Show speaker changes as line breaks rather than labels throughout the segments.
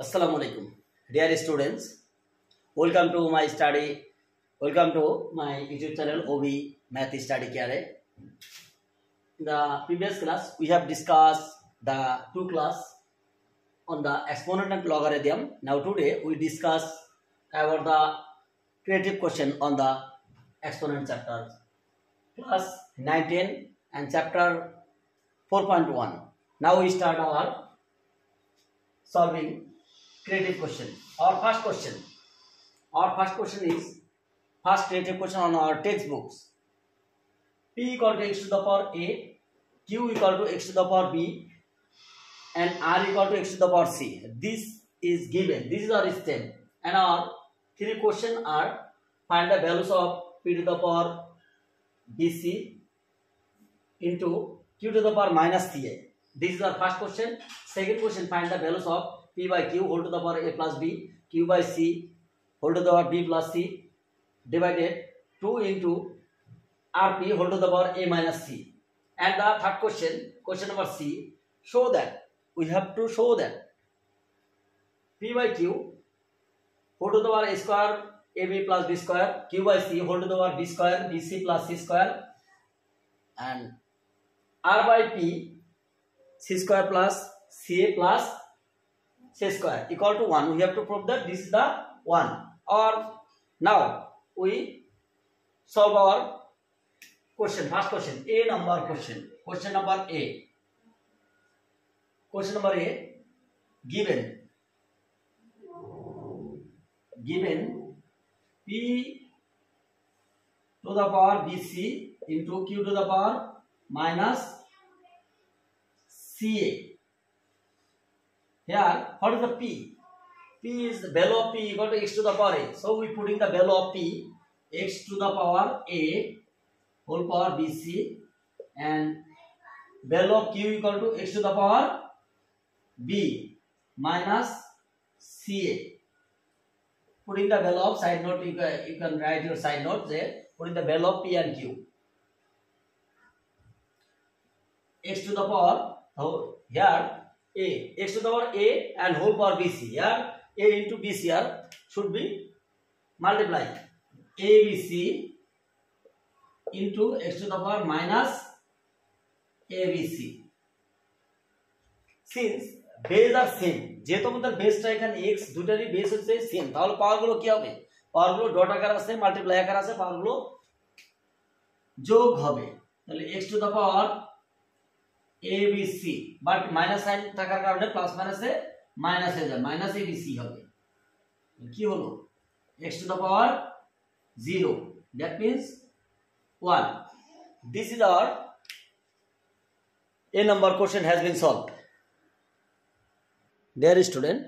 Assalamu alaikum, dear students. Welcome to my study. Welcome to my YouTube channel OB Math Study Care. In the previous class, we have discussed the two class on the exponent and logarithm. Now today we discuss about the creative question on the exponent chapter, class 19 and chapter 4.1. Now we start our solving creative question. Our first question is first creative question on our textbooks. P equal to x to the power a, q equal to x to the power b, and r equal to x to the power c. This is given. This is our step. And our three questions are: find the values of p to the power bc into q to the power minus ca. This is our first question. Second question: find the values of p by q whole to the power a plus b, q by c whole to the power b plus c, divided 2 into rp whole to the power a minus c. And the third question, question number c, show that we have to show that p by q whole to the power a square ab plus b square, q by c whole to the power b square bc plus c square, and r by p c square plus ca plus c square equal to 1. We have to prove that this is the 1. Or now we solve our question. First question, A number question. Question number A. Question number A, given p to the power bc into q to the power minus ca. Here, what is the p? P is the value of p equal to x to the power a. So we putting the value of p, x to the power a whole power bc, and value of q equal to x to the power b minus ca. Putting the value of side note, you can write your side note there. Putting the value of p and q. X to the power, so here a, x to the power a and whole power bc. Here a into bc here should be multiplied. abc into x to the power minus abc. Since base are same, যেহেতু আমাদের বেসটা এখানে x, দুটারই base হচ্ছে same, তাহলে পাওয়ারগুলো কি হবে? পাওয়ারগুলো dot আকার আছে, মাল্টিপ্লাই আকার আছে, পাওয়ারগুলো যোগ হবে। তাহলে x to the power abc, but minus sine থাকার কারণে প্লাস মাইনাসে মাইনাস হয়ে যায়, মাইনাস abc হবে। কি হলো? x to the power 0, that means 1. This is our A number question has been solved. Dear student,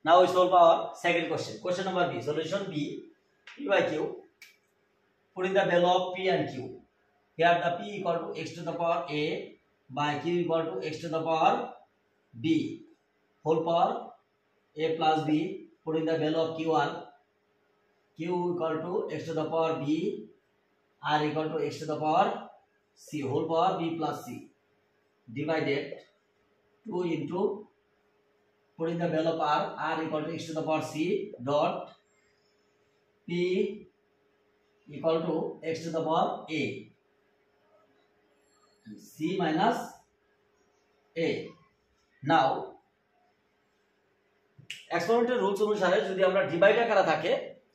now we solve our second question. Question number B. Solution B. P by Q. Putting the value of P and Q. Here the P equal to x to the power A by Q equal to x to the power B whole power A plus B. Putting the value of Q1. Q equal to x to the power B, R equal to x to the power C whole power B plus C, divided 2 into putting the value of R equal to x to the power C dot P equal to x to the power A, C minus A. Now exponential rules অনুসারে যদি আমরা divide আকারে থাকে,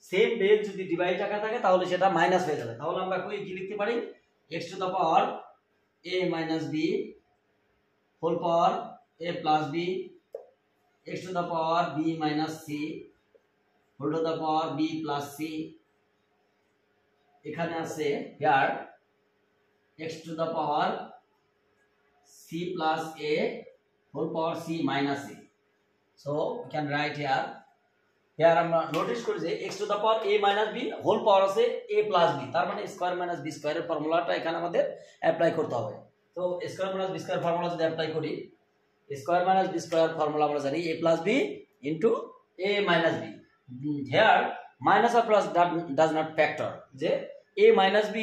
same base যদি divide আকারে থাকে তাহলে সেটা মাইনাস হয়ে যাবে। তাহলে আমরা কি লিখতে পারি? x to the power a minus b whole power a plus b, x to the power b minus c whole to the power b plus c. এখানে আছে here x to the power c plus a whole power c minus a. So we can write here. Here আমরা notice করি যে x to the power a minus b whole power আছে a plus b, তার মানে square minus b স্কয়ারের ফর্মুলাটা এখানে আমাদের apply করতে হবে। তো square minus b square formula যদি অ্যাপ্লাই করি, square minus b square formula আমরা জানি a plus b into a minus b. Here minus or plus does not factor, যে a minus b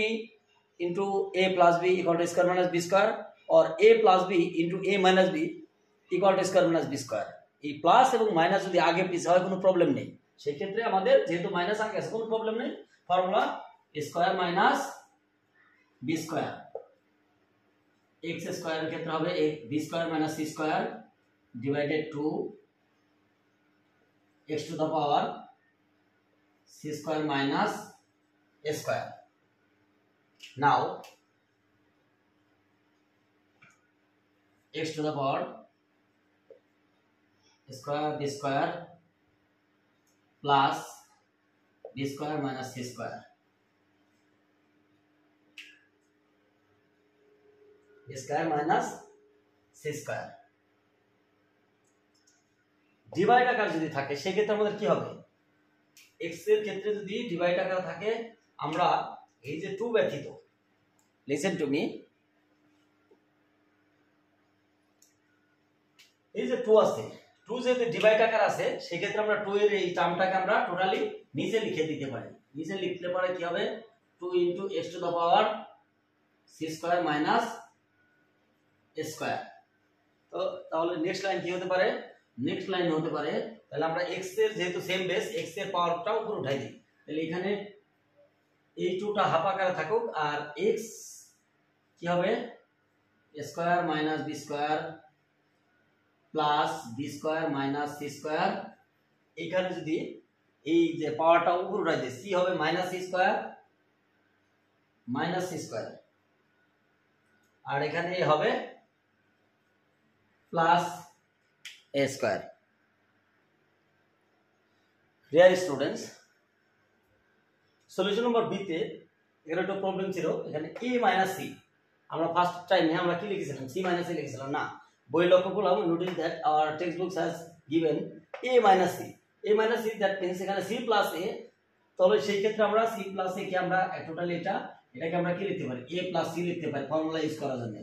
into a plus b equal to square minus b square, or a plus b into a minus b equal to square minus b square. এই plus এবং minus যদি আগে পিছে হয় কোনো problem নেই, সেই ক্ষেত্রে আমাদের যেহেতু মাইনাস আগে আছে কোনো প্রবলেম নেই, formula square minus B square, X স্কয়ারের ক্ষেত্রে হবে B square minus C square divided two x to the power c square minus a square. Now x to the power square b square plus b square minus c square, b square minus c square. Divide আকার যদি থাকে সেক্ষেত্রে আমাদের কি হবে, x এর ক্ষেত্রে যদি ডিভাইড আকার থাকে আমরা এই যে 2 ব্যতীত, লিসেন টু মি, এই যে 2 আছে, 2 যেহেতু ডিভাইড আকার আছে সেক্ষেত্রে আমরা 2 এর এই টার্মটাকে আমরা টোটালি নিচে লিখে দিতে পারি। নিচে লিখতে পারে কি হবে 2 into x to the power c square minus a square. তো তাহলে নেক্সট লাইন কি হতে পারে, নেক্সট লাইন হতে পারে তাহলে আমরা x এর যেহেতু সেম বেস x এর পাওয়ারটা উপরে উঠাই দিই, তাহলে এখানে এই 2টা হাফ আকারে থাকুক আর x কি হবে square minus B square plus b square minus C square. এখানে যদি এই যে পাওয়ারটা উপরে উঠাই দিই c হবে minus C square minus C square, আর এখানে হবে plus a square. Dear students, solution number B তে এখানে একটা প্রবলেম ছিল, এখানে a minus c, আমরা ফার্স্ট টাইমে আমরা কি লিখেছিলাম c minus a লিখেছিলাম না, বই লক্ষ্য করলাম notice that our text books has given a minus c, a minus c that means এখানে c plus a, তাহলে সেই ক্ষেত্রে আমরা c plus a কে আমরা টোটালি এটাকে আমরা কি লিখতে পারি a plus c লিখতে পারি ফর্মুলা ইউজ করার জন্য।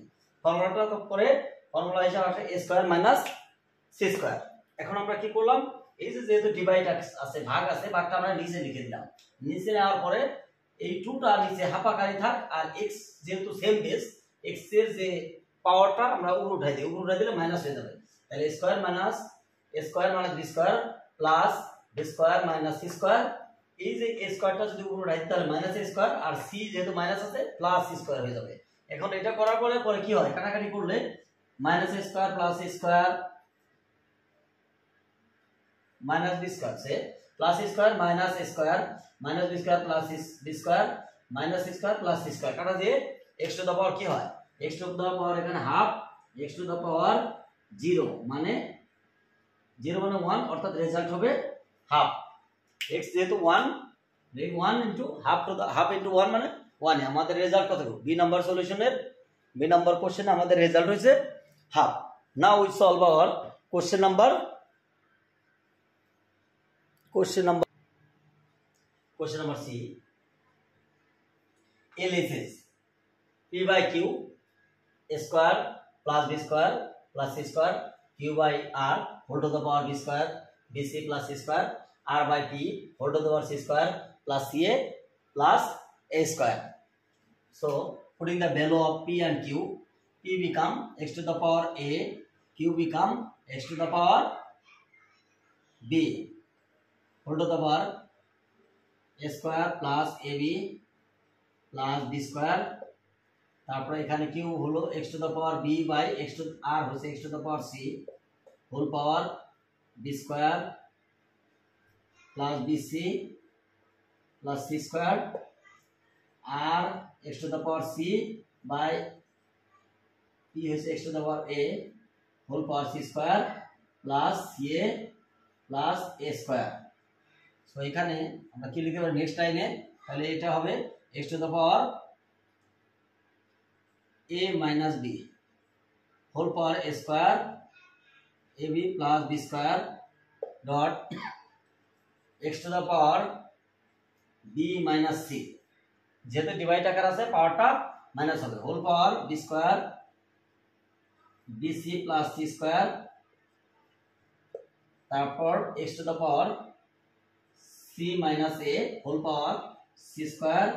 ফর্মুলাটা তো পরে ফর্মুলা হিসাবে আসে a square minus c square. এখন আমরা কি করলাম, এই যে যেহেতু ডিভাইড আছে ভাগ আছে, ভাগটা আমরা নিচে লিখে দিলাম, নিচে নেওয়ার পরে এই 2টা নিচে হাফ আকারে থাক আর x যেহেতু সেম বেস x এর যে পাওয়ারটা আমরা উপরে উঠাই দিই, উপরে উঠাই দিলে মাইনাস হয়ে যাবে, তাহলে square minus B square plus b square minus C square. এই যে a স্কয়ারটা যদি উপরে উঠাই তাহলে মাইনাস a স্কয়ার আর c যেহেতু মাইনাস আছে প্লাস c স্কয়ার হয়ে যাবে। এখন এটা করার পরে কি হয়, কাটাকাটি করলে minus a square plus a square minus B square से plus square minus square minus B square plus B square minus square plus square কাটা দিয়ে x টু দা পাওয়ার কি হয়, x টু দা পাওয়ার এখানে half x to the power 0 মানে 1 অর্থাৎ result হবে half. x যেহেতু 1 into half to the half into 1 মানে 1, আমাদের রেজাল্ট কত, বি নাম্বার সলিউশনের বি নাম্বার কোশ্চেনে আমাদের রেজাল্ট হয়েছে half. Now we solve our question number Question number C. L is P by Q square plus B square plus C square Q by R whole to the power B square BC plus C square R by P whole to the power C square plus CA plus A square. So putting the value of P and Q, P become x to the power A, Q become x to the power B whole to the power a square plus ab plus b square, তারপর এখানে q হলো x to the power b by x to r হচ্ছে x to the power c whole power b square plus bc plus c square r x to the power c by p হচ্ছে x to the power a whole power c square plus ca plus a square। So এখানে আমরা কি লিখতে পারি next লাইনে, তাহলে এটা হবে x to the power a minus b whole power a square ab plus b square dot x to the power b minus c, যেহেতু ডিভাইড আকার আছে পাওয়ারটা মাইনাস হবে, whole power b square bc plus c square, তারপর x to the power c minus a whole power c square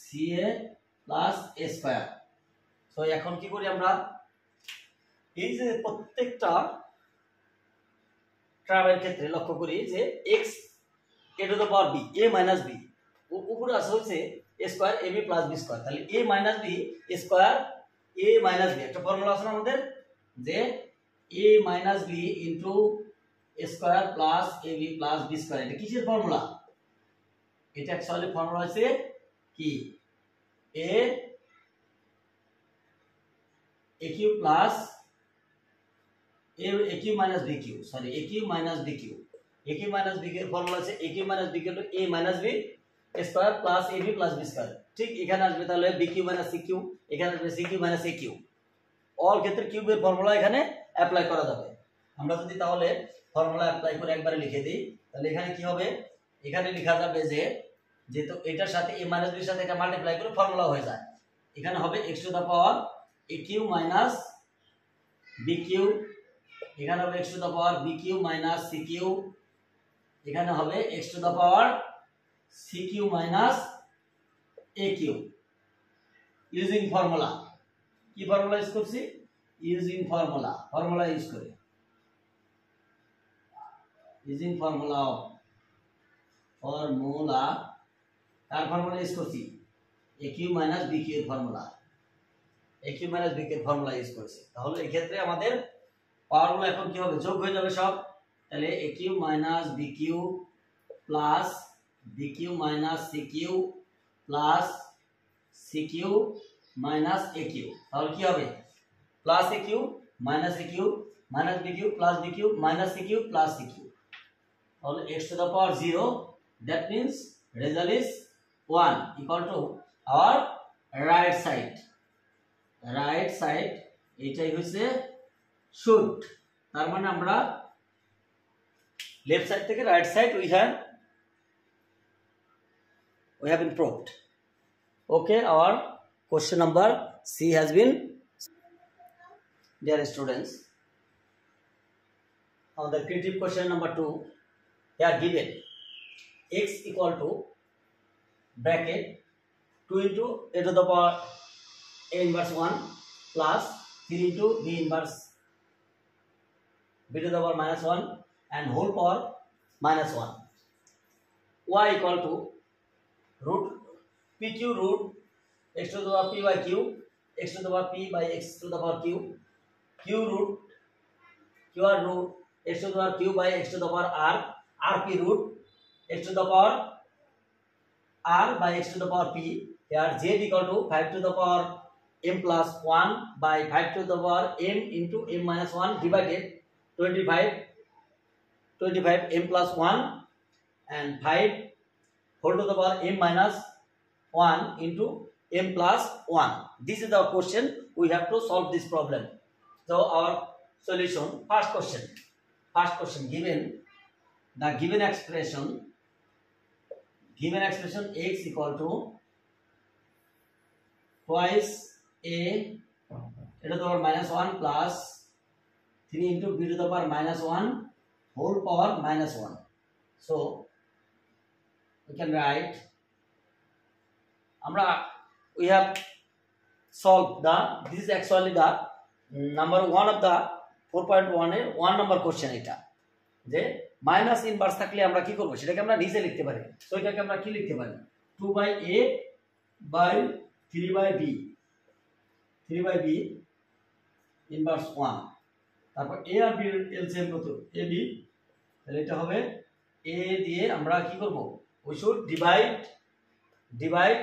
ca plus a square। তো এখন কি করি আমরা, এই যে প্রত্যেকটা টার্মের ক্ষেত্রে লক্ষ্য করি যে x a two the power b a minus b উপরে আছে হচ্ছে a square ab plus b square, তাহলে a minus b square a minus b একটা ফর্মুলা আছে না আমাদের যে a minus b into a square plus ab plus b square. এটা কিসের ফর্মুলা? এটা অ্যাকচুয়ালি ফর্মুলা হচ্ছে কি a cube plus a cube minus b cube, sorry a cube minus b cube. a cube minus b এর formula আছে a cube minus b equal to a minus b square plus ab plus b square. ঠিক এখানে আসবে তাহলে b cube minus c cube, এখানে আসবে c cube minus a cube. All ক্ষেত্রে কিউবের ফর্মুলা এখানে অ্যাপ্লাই করা যাবে। আমরা যদি তাহলে ফর্মুলা অ্যাপ্লাই করে একবারে লিখে দিই তাহলে এখানে কি হবে? এখানে লেখা যাবে যে যেহেতু এটার সাথে a মাইনাস b এর সাথে এটা মাল্টিপ্লাই করে ফর্মুলা হয়ে যায়, এখানে হবে x to the power a cube minus b cube, এখানে হবে x to the power b cube minus c cube, এখানে হবে x to the power c cube minus a cube using formula. কি ফর্মুলা ইউজ করছি? Using formula, formula use করে using formula তার formula use করছি a cube minus b cube formula, a cube minus b cube formula use করেছি। তাহলে এই ক্ষেত্রে আমাদের পাওয়ারগুলো এখন কি হবে? যোগ হয়ে যাবে সব। তাহলে a cube minus b cube plus b cube minus c cube plus c cube minus a cube, তাহলে কি হবে? Plus a cube minus a cube minus b cube plus b cube minus c cube plus c cube, তাহলে x to the power 0, that means result is 1 equal to our right side এটাই হচ্ছে should. তার মানে আমরা left side থেকে right side we have improved. Okay, our question number C has been. Dear students, on the creative question number 2, they are given x equal to bracket 2 into a to the power a inverse 1 plus 3 into b inverse b to the power minus 1 and whole power minus 1. Y equal to root pq root x to the power p by q, x to the power p by x to the power q, q root qr root x to the power q by x to the power r, rp root x to the power r by x to the power p. Here z equal to 5 to the power m plus 1 by 5 to the power m into m minus 1 divided 25 m plus 1 and 5 whole to the power m minus 1 into m plus 1. This is our question. We have to solve this problem. So our solution, first question given the given expression x equal to twice a to the power minus 1 plus 3 into b to the power minus 1 whole power minus 1. So we can write we have solved this is actually the number 1 of the 4.1 এর 1 number question। এটা যে minus inverse থাকলে আমরা কি করব সেটাকে আমরা নিচে লিখতে পারি। তো এটাকে আমরা কি লিখতে পারি? 2/a by 3/b ইনভার্স 1, তারপর a আর b এর এলসিএম কত? ab, তাহলে এটা হবে a দিয়ে আমরা কি করব? we should divide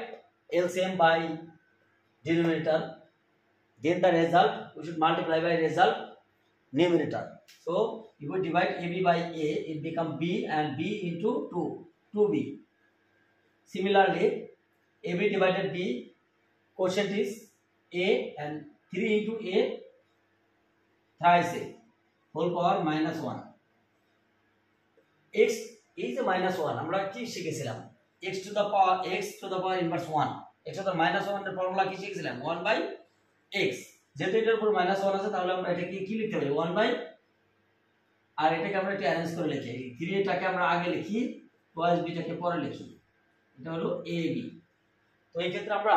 LCM by denominator, then the result we should multiply by result numerator. So if we divide AB by A, it become B and B into 2b. Similarly, AB divided B, quotient is A and 3 into A thrice A whole power minus 1. X is a minus 1. আমরা কি শিখেছিলাম? x to the power inverse 1, x to the minus 1 এর formula কি শিখেছিলাম? 1 by x। যেহেতু এটার উপর minus 1 আছে তাহলে আমরা এটাকে কি লিখতে পারি? 1 by, আর এটাকে আমরা একটু অ্যারেঞ্জ করে লিখি। 3 টাকে আমরা আগে লিখি, twice b টাকে পরে লিখি। এটা হলো ab। তো এই ক্ষেত্রে আমরা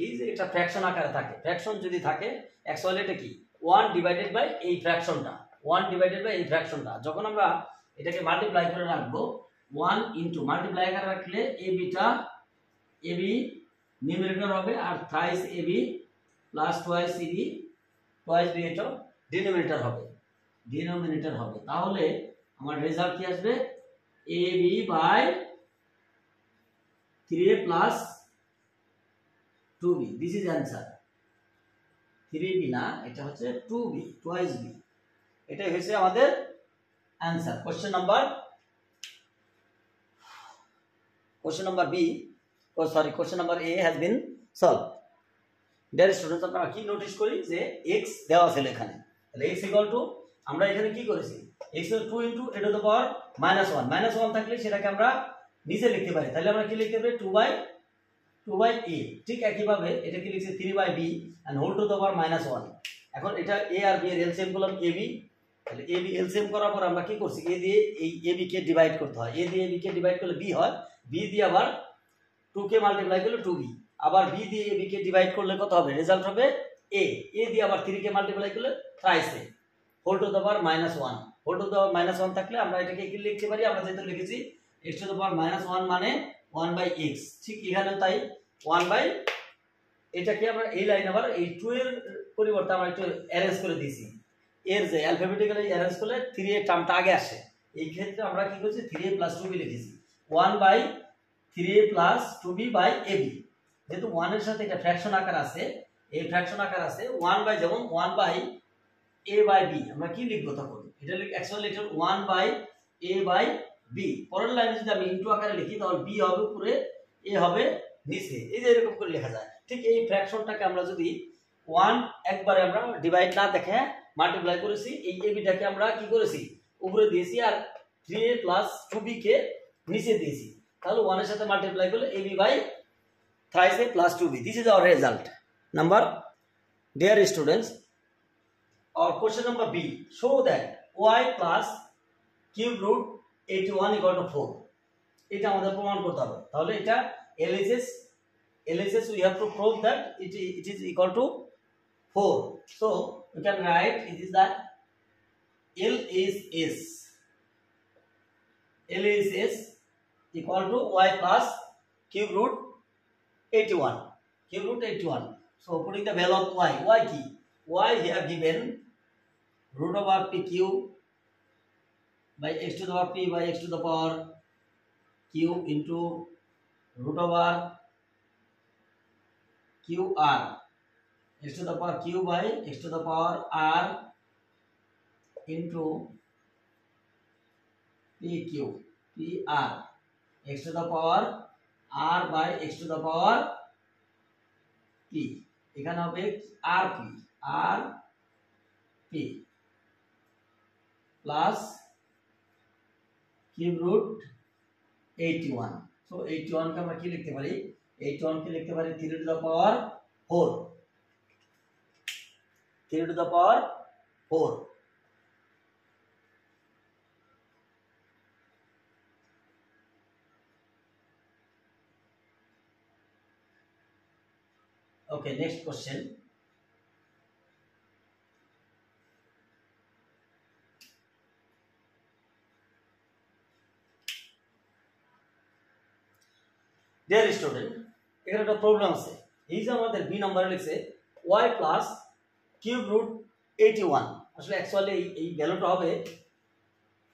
এই যে এটা ফ্র্যাকশন আকারে থাকে, ফ্র্যাকশন যদি থাকে অ্যাকচুয়ালি এটা কি 1 ডিভাইডেড বাই এই ফ্র্যাকশনটা, 1 ডিভাইডেড বাই এই ফ্র্যাকশনটা। যখন আমরা এটাকে মাল্টিপ্লাই করে রাখবো 1 ইনটু মাল্টিপ্লাই করে রাখলে এবিটা এবি নিউমারেটর হবে আর thrice AB plus twice AB twice B এটা ডিনোমিনেটর হবে তাহলে আমার রেজাল্ট কি আসবে AB by 3a plus 2b this is answer 3b না এটা হচ্ছে 2b টুয়াইস b এটাই হচ্ছে আমাদের answer question number B question number A has been solved dear students আপনারা কি নোটিস করি যে x দেওয়া আছে এখানে তাহলে x ইকুয়াল টু আমরা এখানে কি করেছি x এর 2 into e two the power -1 থাকলে সেটাকে আমরা নিচে লিখতে পারি তাহলে আমরা কি লিখতে পারি 2 বাই a ঠিক একই ভাবে এটা কি লিখছি 3 by b and whole to the power -1 এখন এটা a আর b এর এলসিএম করলাম ab তাহলে ab এলসিএম করার পর আমরা কি করছি a দিয়ে এই ab কে ডিভাইড করতে হয় a দিয়ে ab কে ডিভাইড করলে b হয় b দিয়ে আবার 2 কে মাল্টিপ্লাই করলে 2b আবার b দিয়ে ab কে ডিভাইড করলে কত হবে রেজাল্ট হবে a দিয়ে আবার 3 কে মাল্টিপ্লাই করলে thrice a whole to the power -1 whole to the power -1 থাকলে আমরা এটাকে কি লিখতে পারি আমরা যেটা লিখেছি x টু দ্য পাওয়ার -1 মানে 1 বাই x ঠিক এখানেও তাই 1 বাই এটাকে আমরা এই লাইন আবার এই 2 এর পরিবর্তে আমরা একটু অ্যারেঞ্জ করে দিয়েছি এর যে অ্যালফাবেটিক্যালি অ্যারেঞ্জ করলে 3 এর টার্মটা আগে আসে এই ক্ষেত্রে আমরা কি করেছি 3a + 2b লিখেছি 1 by 3a + 2b by ab যেহেতু 1 এর সাথে এটা ফ্র্যাকশন আকার আছে এই ফ্র্যাকশন আকার আছে 1 বাই যেমন 1 বাই a বাই b আমরা কি লিখব তখন এটা অ্যাকচুয়ালি এটা 1 বাই a বাই b পরের লাইনে যদি আমি ইনটু আকারে লিখি তাহলে b হবে উপরে a হবে নিচে এই যে এরকম করে লেখা যায় ঠিক এই ফ্র্যাকশনটাকে আমরা যদি 1 একবারে আমরা ডিভাইড না দেখে মাল্টিপ্লাই করেছি এই ab টাকে আমরা কি করেছি উপরে দিয়েছি আর 3a + 2b কে নিচে দিয়েছি তাহলে 1 এর সাথে মাল্টিপ্লাই করলে ab by thrice a plus 2b this is our result number dear students or question number B show that y plus cube root 81 equal to 4 এটা আমাদের প্রমাণ করতে হবে তাহলে এটা LHS we have to prove that it is equal to 4 so we can write it is that LHS equal to y plus cube root 81 so putting the value of y key y here given root over p cube by x to the power p by x to the power cube into root over qr x to the power q by x to the power r into pq pr x to the power r by x to the power p এখানে হবে rp plus cube root 81 so 81 কে আমরা কি লিখতে পারি 81 কে লিখতে পারি 3 to the power 4 3 to the power 4 okay next question dear student এখানে একটা প্রবলেম আছে এই যে আমাদের বি নম্বরে লিখছে y plus cube root 81 আসলে অ্যাকচুয়ালি এই ভ্যালুটা হবে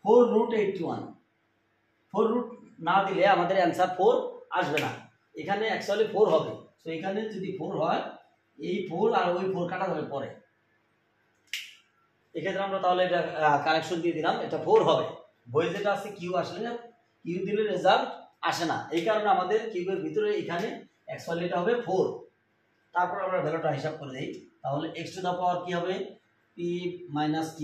4 root 81 4 root না দিলে আমাদের অ্যানসার 4 আসবে না এখানে অ্যাকচুয়ালি 4 হবে সো এখানে যদি 4 হয় এই 4 আর ওই 4 কাটা যাবে পরে এক্ষেত্রে আমরা তাহলে এটা কারেকশন দিয়ে দিলাম এটা 4 হবে বই যেটা আছে কিউ আসলে কিউ দিলে রেজাল্ট আসে না এই কারণে আমাদের কিউবের ভিতরে এখানে অ্যাকচুয়ালি এটা হবে 4 তারপর আমরা ভ্যালুটা হিসাব করে দেই তাহলে x টু দা পাওয়ার কি হবে p - q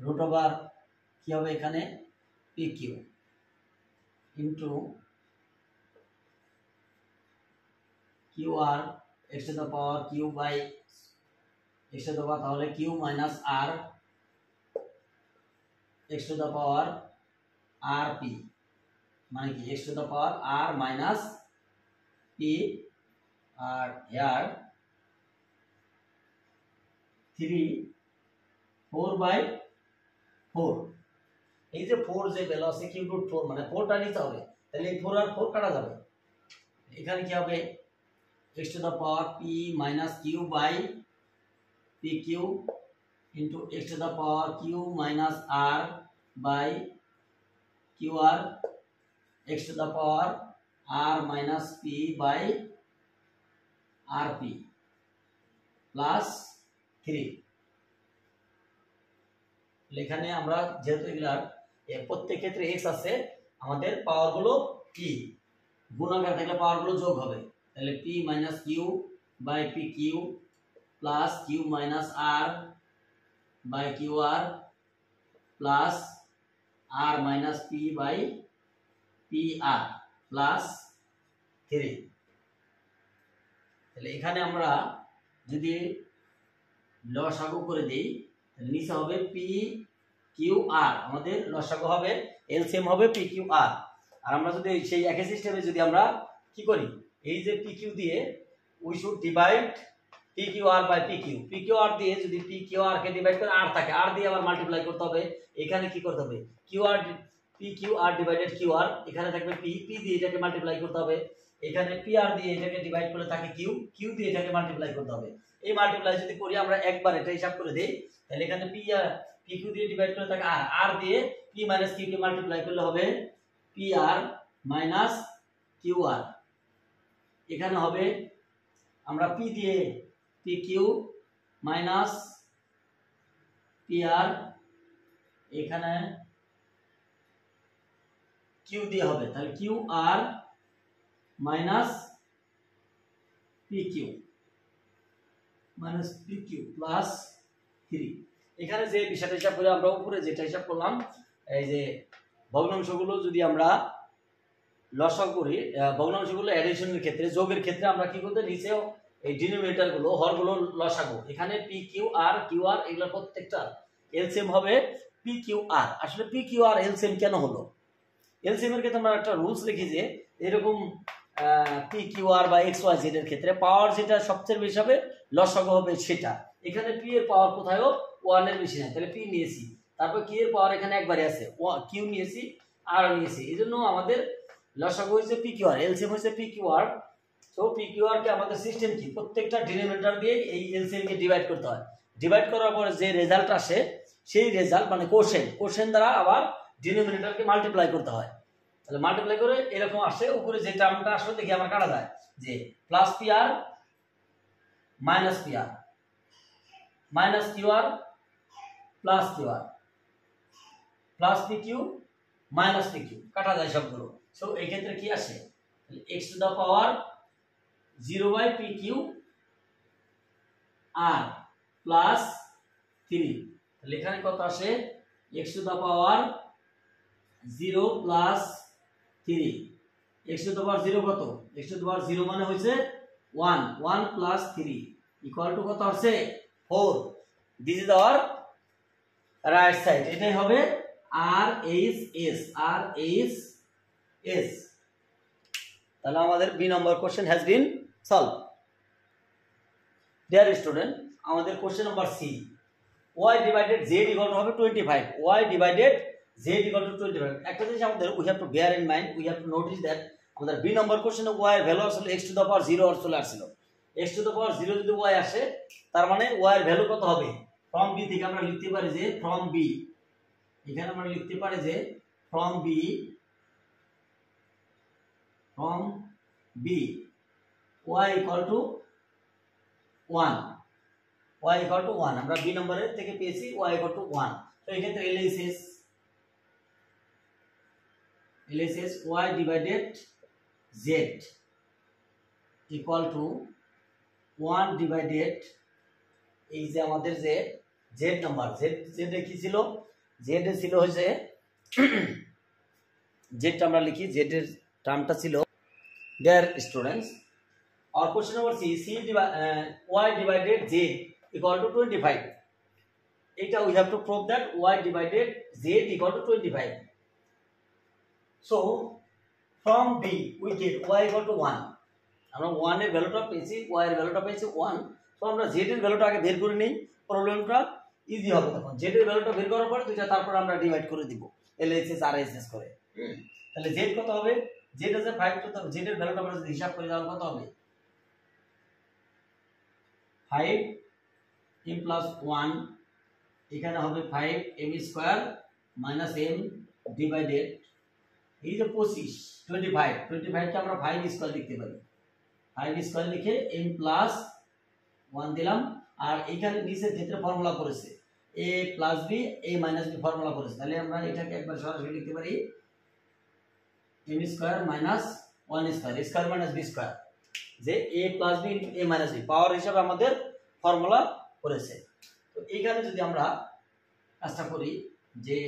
রুট ওভার কি হবে এখানে pq into qr x to the power q by x to the power তাহলে q minus r x to the power rp মানে কি x to the power r minus p R here 3 4/4 এই যে 4 যে value আছে cube root 4 মানে 4টা নিতে হবে, তাহলে এই 4 আর 4 কাটা যাবে। এখানে কি হবে x to the power p minus q by p q into x to the power q minus r by q r x to the power r minus p by r p plus 3। এখানে আমরা যেহেতু এগুলার প্রত্যেক ক্ষেত্রে x আছে, আমাদের পাওয়ার গুলো কি গুণাকার থাকলে পাওয়ার গুলো যোগ হবে, তাহলে p minus q by P q plus q minus r by q R plus r minus p by p r plus 3। তাহলে এখানে আমরা যদি লসাগু করে দেই তাহলে নিচে হবে পি কিউ আর, আমাদের লসাগু হবে এলসিএম হবে পি কিউ আর। আর আমরা যদি সেই একই সিস্টেমে যদি আমরা কি করি, এই যে পি কিউ দিয়ে we should divide P Q R by P Q, P Q R দিয়ে যদি পি কিউ আর কে ডিভাইড করে আর থাকে, আর দিয়ে আবার মাল্টিপ্লাই করতে হবে। এখানে কি করতে হবে কিউ আর পি কিউ আর ডিভাইডেড কিউ আর, এখানে থাকবে পি, পি দিয়ে এটাকে মাল্টিপ্লাই করতে হবে। এখানে পি আর দিয়ে এটাকে ডিভাইড করে থাকে কিউ, কিউ দিয়ে এটাকে মাল্টিপ্লাই করতে হবে। এই মাল্টিপ্লাই যদি করি আমরা একবার এটা হিসাব করে দেই, তাহলে এখানে পি আর পি কিউ দিয়ে ডিভাইড করে থাকে আর, আর দিয়ে পি মাইনাস কিউ কে মাল্টিপ্লাই করলে হবে পি আর মাইনাস কিউ আর। এখানে হবে আমরা পি দিয়ে পি কিউ মাইনাস পি আর, এখানে কিউ দিয়ে হবে তাহলে Q R minus P q plus 3। এখানে যে বিষয়টা হিসাব করে আমরা উপরে যেটা হিসাব করলাম, এই যে ভগ্নাংশগুলো যদি আমরা লসাগু করি, ভগ্নাংশগুলো অ্যাডিশনের ক্ষেত্রে যোগের ক্ষেত্রে আমরা কি করতে নিচেও এই ডিনোমিনেটর গুলো হরগুলো লসাগু, এখানে পি কিউ আর কিউ আর এগুলো প্রত্যেকটা এলসিএম হবে পি কিউ আর। আসলে পি কিউ আর এলসিএম কেন হলো, এলসিএম এর ক্ষেত্রে আমরা একটা রুলস লিখি যে এরকম পি কিউ আর বা এক্স ওয়াই জেড এর ক্ষেত্রে পাওয়ার যেটা সবচেয়ে বেশি হবে লসাগু হবে সেটা। এখানে পি এর পাওয়ার কোথায়ও 1 এর বেশি নাই, তাহলে পি নিয়েছি, তারপর কিউ এর পাওয়ার এখানে একবারে আছে, কিউ নিয়েছি আর নিয়েছি, এইজন্য আমাদের লসাগু হয়েছে পি কিউ আর, এলসিএম হয়েছে পি কিউ আর। তো পি কিউ আর কে আমাদের সিস্টেম কি প্রত্যেকটা ডিনোমিনেটর দিয়ে এই এলসিএম কে ডিভাইড করতে হয়, ডিভাইড করার পরে যে রেজাল্ট আসে সেই রেজাল্ট মানে কোশ্চেন দ্বারা আবার ডিনোমিনেটর কে মাল্টিপ্লাই করতে হয়। তাহলে মাল্টিপ্লাই করে এরকম আসে, উপরে যে টার্মটা আসলে দেখি আমার কাটা যায় যে plus P R minus P R minus Q আর প্লাস কিউ আর plus P Q minus P Q কাটা যায় সবগুলো। সো এই ক্ষেত্রে কি আসে x to the power 0 by P Q R plus 3। তাহলে এখানে কত আসে x to the power 0 plus 3, x to the power 0 কত, x টু দা পাওয়ার 0 মানে হইছে 1, 1 প্লাস 3 ইকুয়াল টু কত আছে 4। This is our right side, এটাই হবে R H S, R H S. তাহলে আমাদের B number question has been solve. Dear student, আমাদের question number C, y divided z equal to হবে 25, y divided z equal to 25। একটা জিনিস আমাদের we have to bear in mind, we have to notice that আমাদের B number কোশ্চেনে y এর value আসলে x to the power 0 আর চলে আসছিল। x টু দা পাওয়ার 0 যদি y আসে তার মানে y এর ভ্যালু কত হবে, ফ্রম b থেকে আমরা লিখতে পারি যে ফ্রম b, এখানে আমরা লিখতে পারি যে from b y equal to 1, y equal to 1 আমরা বি নম্বরের থেকে পেয়েছি y ইকুয়াল টু 1। তো এই ক্ষেত্রে LHS y divided z equal two 1 divided এই যে আমাদের যে z নাম্বার, z এ কি ছিল, z এ ছিল হচ্ছে z টা আমরা লিখি, z এর টার্মটা ছিল dear students our question number c y divided z equal to 25, এটা we have to prove that y divided z equal to 25. so from b we get y equal to 1, আমরা 1 এর ভ্যালুটা পেয়েছি, y এর ভ্যালুটা পেয়েছি 1। তো আমরা z এর ভ্যালুটা আগে বের করে নেই, প্রবলেমটা ইজি হবে। তখন জেড এর ভ্যালুটা বের করার পরে দুইটা তারপর আমরা ডিভাইড করে দিব এলএইচএস আর এসএস করে। তাহলে জেড কত হবে, জেড আছে 5 তো জেড এর ভ্যালুটা আমরা যদি হিসাব করি তাহলে কত হবে 5 m + 1 এখানে হবে 5 m square minus m divided এই যে 25 25 কে আমরা 5 স্কয়ার লিখতে পারি, 5 স্কয়ার লিখে m + 1 দিলাম। আর এখানে নিচে ক্ষেত্রে ফর্মুলা করেছে a + b a - b formula করেছে, তাহলে আমরা এটাকে একবার সরাসরি লিখতে পারি m square minus 1 square square minus b square, যে a + b a - b পাওয়ার হিসাবে আমাদের ফর্মুলা করেছে। তো এইখানে যদি আমরা কাজটা করি যে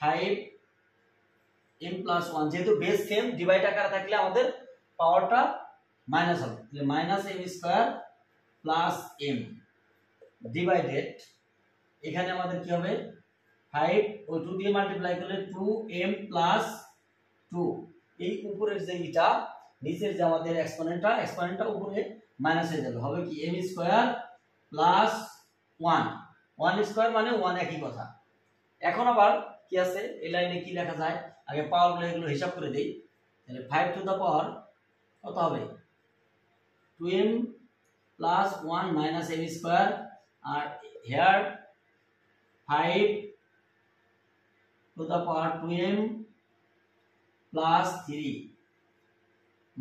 5 m + 1 যেহেতু বেস সেম ডিভাইড আকারে থাকলে আমাদের পাওয়ারটা মাইনাস হবে, তাহলে minus m square plus m divided এখানে আমাদের কি হবে 5 ও 2 দিয়ে মাল্টিপ্লাই করলে 2m + 2 এই উপরের যে এটা নিচের যে আমাদের এক্সপোনেন্টটা উপরে মাইনাস হয়ে যাবে, হবে কি m স্কয়ার প্লাস 1 স্কয়ার মানে 1 একই কথা। এখন আবার কি আছে এই লাইনে কি লেখা যায়, আগে পাওয়ারগুলো এগুলো হিসাব করে দেই। তাহলে 5 টু দা পাওয়ার কত হবে 2m + 1 মাইনাস m স্কয়ার, আর here 5 to the power 2m + 3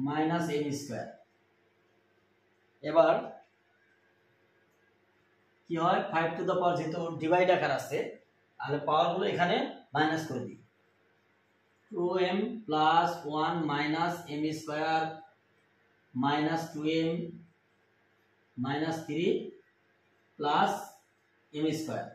minus m square. এবার কি হয় 5 টু দা পাওয়ার যেহেতু ডিভাইড আকার আছে তাহলে পাওয়ারগুলো এখানে মাইনাস করে দিই, 2m + 1 minus m square minus 2m minus 3 plus m square.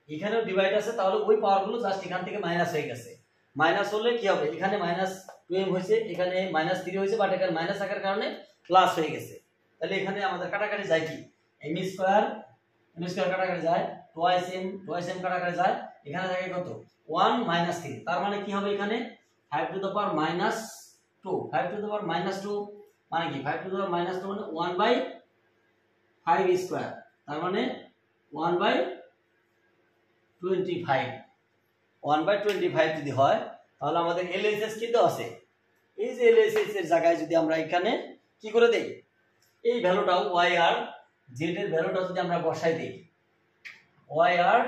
এখানেও ডিভাইড আছে তাহলে ওই পাওয়ারগুলো জাস্ট এখান থেকে মাইনাস হয়ে গেছে, মাইনাস হলে কি হবে এখানে মাইনাস 2m হয়েছে এখানে মাইনাস 3 হয়েছে, বাট এখানে মাইনাস থাকার কারণে প্লাস হয়ে গেছে। তাহলে এখানে আমাদের কাটাকাটি যায় কি m স্কয়ার কাটাকাটি যায়, টুয়াইস m কাটাকাটি যায়, এখানে থাকে কত 1 মাইনাস 3, তার মানে কি হবে এখানে 5 to the power -2 5 to the পাওয়ার -2 মানে কি 5 টু দা পাওয়ার -2 মানে 1/5 স্কয়ার, তার মানে 1/25 যদি হয় তাহলে আমাদের এলএইচএস কি তো আছে, এই যে এলএইচএস এর জায়গায় যদি আমরা এখানে কি করে দেই এই ভ্যালুটা y আর z এর ভ্যালুটা যদি আমরা বসাই দেই, y আর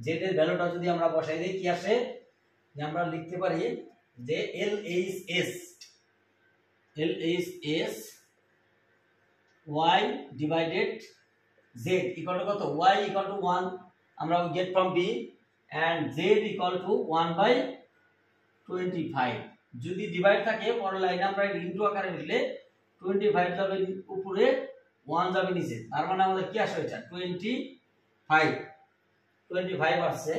z এর ভ্যালুটা যদি আমরা বসাই দেই কি আসে যে আমরা লিখতে পারি যে LHS y divided z equal two কত y ইকুয়াল টু 1 আমরা get from b and z equal two 1/25। যদি ডিভাইড থাকে পরের লাইনে আমরা ইনটু আকারে লিখলে 25 যাবে উপরে 1 যাবে নিচে, তার মানে আমাদের কি আসে এটা 25 আসছে।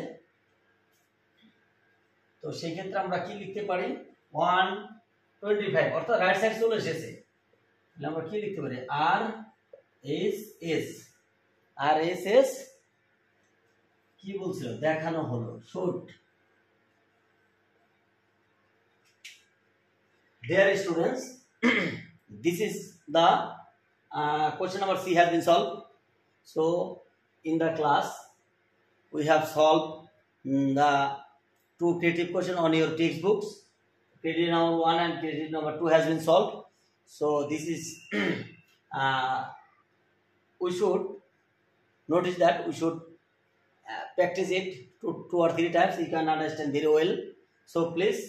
তো সেই ক্ষেত্রে আমরা কি লিখতে পারি 125 অর্থাৎ রাইট সাইড চলে এসেছে, তাহলে আমরা কি লিখতে পারি RSS কি বলছিল দেখানো হলো shoot. Dear students, this is the question number C has been solved. So in the class we have solved the two creative question on your textbooks. Creative number 1 and creative number 2 has been solved. So this is we should notice that we should practice it 2 or 3 times. You can understand very well. So please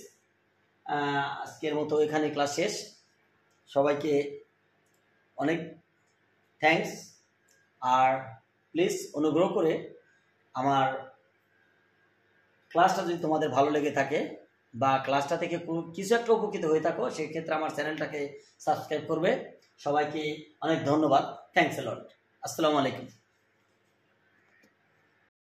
আজকের মতো এখানে class শেষ। সবাইকে অনেক thanks. R please অনুগ্রহ করে আমার ক্লাসটা যদি তোমাদের ভালো লেগে থাকে বা ক্লাসটা থেকে কিছু একটা উপকৃত হয়ে থাকো সেক্ষেত্রে আমার চ্যানেলটাকে সাবস্ক্রাইব করবে। সবাইকে অনেক ধন্যবাদ। থ্যাঙ্কস এ লট। আসসালামু আলাইকুম।